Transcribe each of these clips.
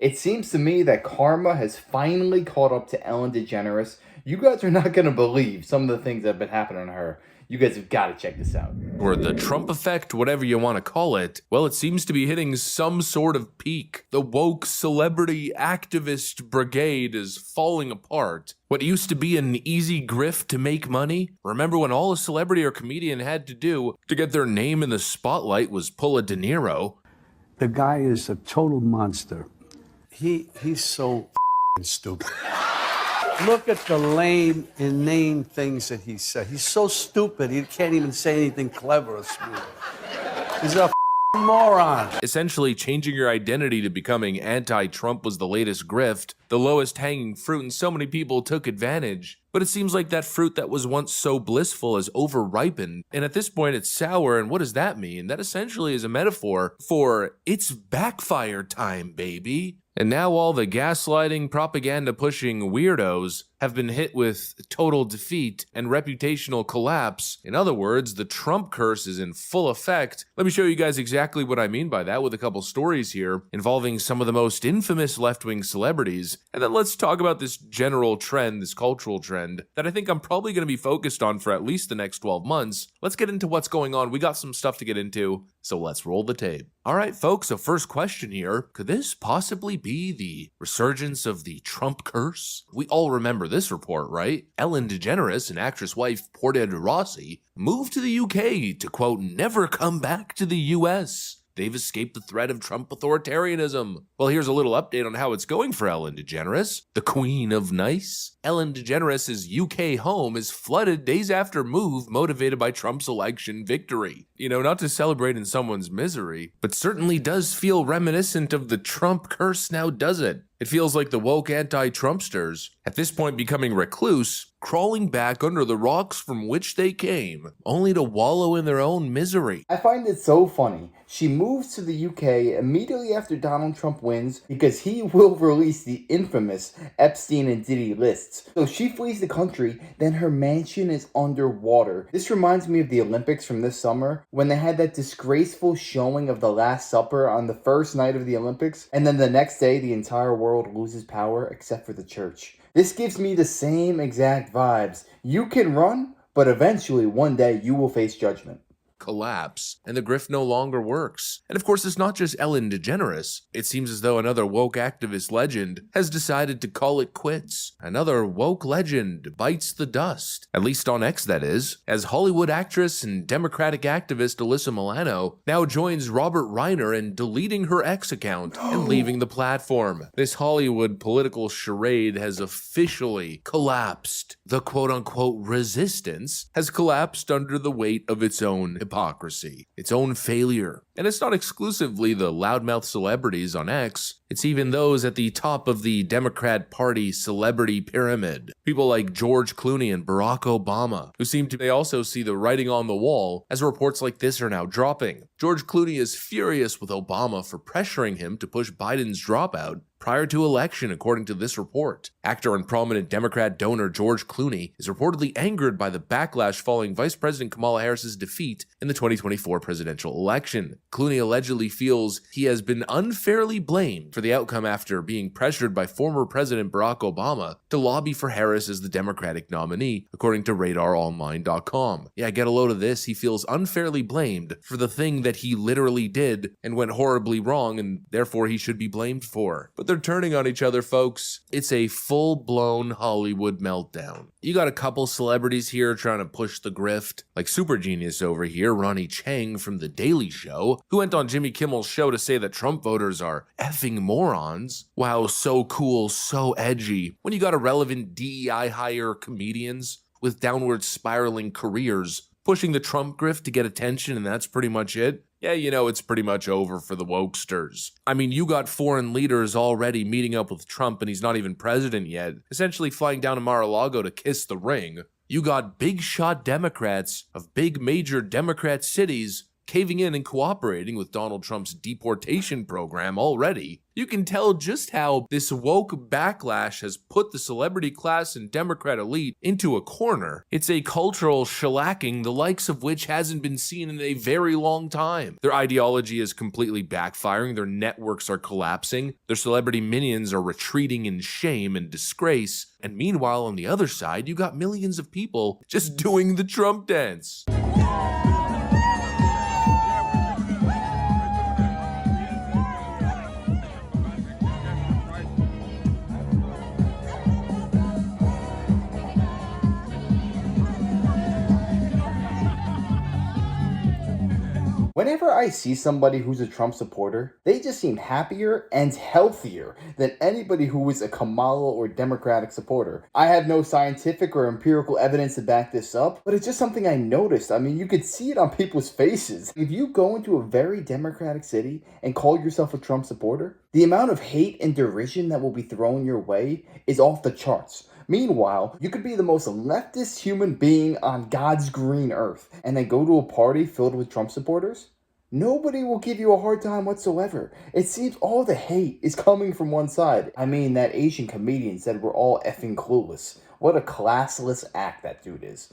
It seems to me that karma has finally caught up to Ellen DeGeneres. You guys are not going to believe some of the things that have been happening to her. You guys have got to check this out. Or the Trump effect, whatever you want to call it, well, it seems to be hitting some sort of peak. The woke celebrity activist brigade is falling apart. What used to be an easy grift to make money? Remember when all a celebrity or comedian had to do to get their name in the spotlight was pull a De Niro? The guy is a total monster. He's so stupid. Look at the lame, inane things that he said. He's so stupid, he can't even say anything clever or smooth. He's a moron. Essentially, changing your identity to becoming anti-Trump was the latest grift, the lowest hanging fruit, and so many people took advantage. But it seems like that fruit that was once so blissful has over-ripened, and at this point it's sour, and what does that mean? That essentially is a metaphor for it's backfire time, baby. And now all the gaslighting, propaganda-pushing weirdos have been hit with total defeat and reputational collapse. In other words, the Trump curse is in full effect. Let me show you guys exactly what I mean by that with a couple stories here involving some of the most infamous left-wing celebrities. And then let's talk about this general trend, this cultural trend, that I think I'm probably going to be focused on for at least the next 12 months. Let's get into what's going on. We got some stuff to get into, so let's roll the tape. All right, folks, so first question here. Could this possibly be the resurgence of the Trump curse? We all remember this report, right? Ellen DeGeneres and actress wife Portia de Rossi moved to the UK to, quote, never come back to the US. They've escaped the threat of Trump authoritarianism. Well, here's a little update on how it's going for Ellen DeGeneres, the queen of nice. Ellen DeGeneres' UK home is flooded days after move motivated by Trump's election victory. You know, not to celebrate in someone's misery, but certainly does feel reminiscent of the Trump curse now, does it? It feels like the woke anti-Trumpsters, at this point becoming recluse, crawling back under the rocks from which they came, only to wallow in their own misery. I find it so funny. She moves to the UK immediately after Donald Trump wins because he will release the infamous Epstein and Diddy lists. So she flees the country, then her mansion is underwater. This reminds me of the Olympics from this summer when they had that disgraceful showing of The Last Supper on the first night of the Olympics, and then the next day the entire world loses power except for the church. This gives me the same exact vibes. You can run, but eventually one day you will face judgment. Collapse, and the grift no longer works. And of course, it's not just Ellen DeGeneres. It seems as though another woke activist legend has decided to call it quits. Another woke legend bites the dust, at least on X that is, as Hollywood actress and Democratic activist Alyssa Milano now joins Robert Reiner in deleting her X account and leaving the platform. This Hollywood political charade has officially collapsed. The quote-unquote resistance has collapsed under the weight of its own hypocrisy, its own failure. And it's not exclusively the loudmouth celebrities on X, it's even those at the top of the Democrat Party celebrity pyramid. People like George Clooney and Barack Obama, who seem to they also see the writing on the wall as reports like this are now dropping. George Clooney is furious with Obama for pressuring him to push Biden's dropout prior to election, according to this report. Actor and prominent Democrat donor George Clooney is reportedly angered by the backlash following Vice President Kamala Harris's defeat in the 2024 presidential election. Clooney allegedly feels he has been unfairly blamed for the outcome after being pressured by former President Barack Obama to lobby for Harris as the Democratic nominee, according to RadarOnline.com. Yeah, get a load of this. He feels unfairly blamed for the thing that he literally did and went horribly wrong, and therefore he should be blamed for. But they're turning on each other, folks. It's a full-blown Hollywood meltdown. You got a couple celebrities here trying to push the grift, like super genius over here, Ronnie Chang from The Daily Show, who went on Jimmy Kimmel's show to say that Trump voters are effing morons. Wow, so cool, so edgy. When you got irrelevant DEI hire comedians with downward spiraling careers pushing the Trump grift to get attention, and that's pretty much it. Yeah, you know, it's pretty much over for the wokesters. I mean, you got foreign leaders already meeting up with Trump and he's not even president yet, essentially flying down to Mar-a-Lago to kiss the ring. You got big shot Democrats of big major Democrat cities caving in and cooperating with Donald Trump's deportation program already. You can tell just how this woke backlash has put the celebrity class and Democrat elite into a corner. It's a cultural shellacking the likes of which hasn't been seen in a very long time. Their ideology is completely backfiring, their networks are collapsing, their celebrity minions are retreating in shame and disgrace, and meanwhile on the other side you got millions of people just doing the Trump dance. Whenever I see somebody who's a Trump supporter, they just seem happier and healthier than anybody who is a Kamala or Democratic supporter. I have no scientific or empirical evidence to back this up, but it's just something I noticed. I mean, you could see it on people's faces. If you go into a very Democratic city and call yourself a Trump supporter, the amount of hate and derision that will be thrown your way is off the charts. Meanwhile, you could be the most leftist human being on God's green earth and then go to a party filled with Trump supporters? Nobody will give you a hard time whatsoever. It seems all the hate is coming from one side. I mean, that Asian comedian said we're all effing clueless. What a classless act that dude is.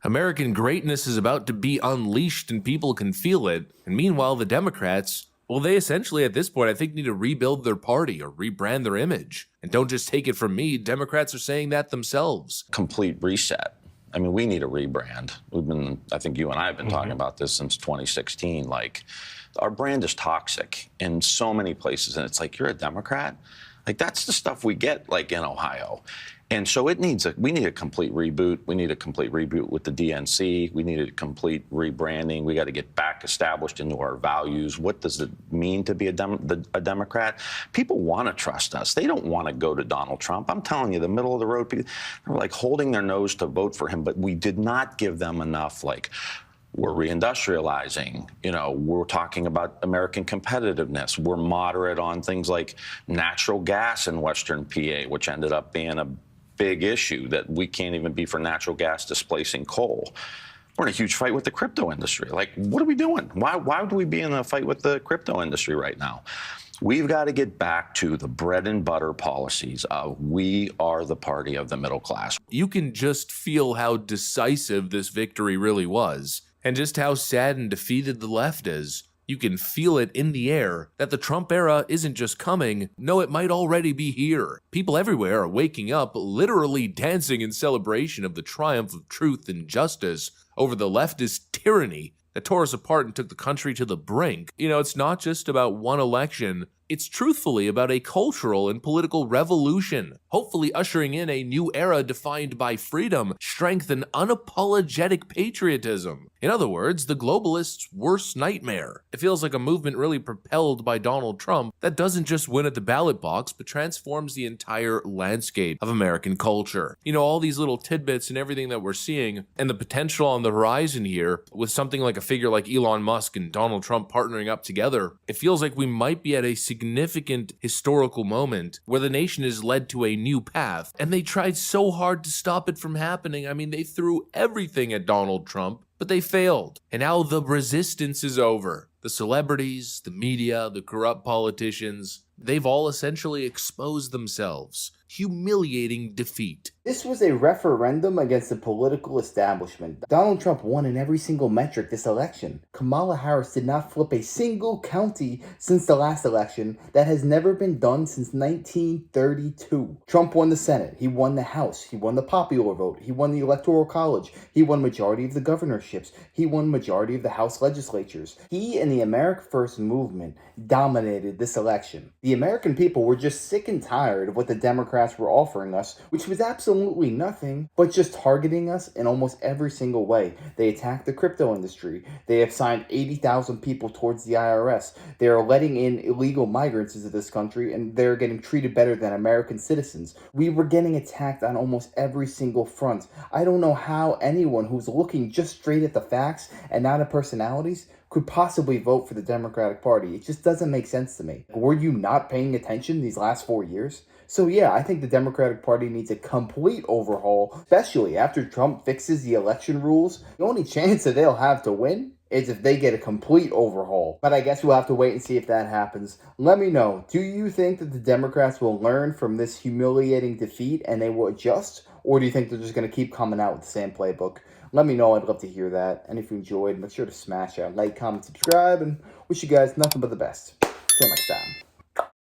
American greatness is about to be unleashed and people can feel it. And meanwhile, the Democrats, well, they essentially at this point, I think, need to rebuild their party or rebrand their image. And don't just take it from me, Democrats are saying that themselves. Complete reset. I mean, we need a rebrand. I think you and I have been talking about this since 2016. Like, our brand is toxic in so many places. And it's like, you're a Democrat? Like, that's the stuff we get, like, in Ohio. And so we need a complete reboot. We need a complete reboot with the DNC. We need a complete rebranding. We got to get back established into our values. What does it mean to be a Democrat? People want to trust us. They don't want to go to Donald Trump. I'm telling you, the middle of the road people are like holding their nose to vote for him, but we did not give them enough, like, we're reindustrializing, we're talking about American competitiveness. We're moderate on things like natural gas in Western PA, which ended up being a big issue that we can't even be for natural gas displacing coal. We're in a huge fight with the crypto industry. Like, what are we doing? Why would we be in a fight with the crypto industry right now? We've got to get back to the bread and butter policies of we are the party of the middle class. You can just feel how decisive this victory really was, and just how sad and defeated the left is. You can feel it in the air that the Trump era isn't just coming, no, it might already be here. People everywhere are waking up, literally dancing in celebration of the triumph of truth and justice over the leftist tyranny that tore us apart and took the country to the brink. It's not just about one election. It's truthfully about a cultural and political revolution, hopefully ushering in a new era defined by freedom, strength, and unapologetic patriotism. In other words, the globalists' worst nightmare. It feels like a movement really propelled by Donald Trump that doesn't just win at the ballot box, but transforms the entire landscape of American culture. All these little tidbits and everything that we're seeing, and the potential on the horizon here, with something like a figure like Elon Musk and Donald Trump partnering up together, it feels like we might be at a significant historical moment where the nation is led to a new path, and they tried so hard to stop it from happening. I mean, they threw everything at Donald Trump, but they failed. And now the resistance is over. The celebrities, the media, the corrupt politicians, they've all essentially exposed themselves. Humiliating defeat. This was a referendum against the political establishment. Donald Trump won in every single metric this election. Kamala Harris did not flip a single county since the last election. That has never been done since 1932. Trump won the Senate. He won the House. He won the popular vote. He won the Electoral College. He won majority of the governorships. He won majority of the House legislatures. He and the America First movement dominated this election. The American people were just sick and tired of what the Democrats were offering us, which was absolutely nothing but just targeting us in almost every single way. They attacked the crypto industry. They have signed 80,000 people towards the IRS. They are letting in illegal migrants into this country, and they're getting treated better than American citizens. We were getting attacked on almost every single front. I don't know how anyone who's looking just straight at the facts and not at personalities could possibly vote for the Democratic Party. It just doesn't make sense to me. Were you not paying attention these last 4 years? So yeah, I think the Democratic Party needs a complete overhaul, especially after Trump fixes the election rules. The only chance that they'll have to win is if they get a complete overhaul. But I guess we'll have to wait and see if that happens. Let me know, do you think that the Democrats will learn from this humiliating defeat and they will adjust? Or do you think they're just going to keep coming out with the same playbook? Let me know, I'd love to hear that. And if you enjoyed, make sure to smash that like, comment, subscribe, and wish you guys nothing but the best. Till next time.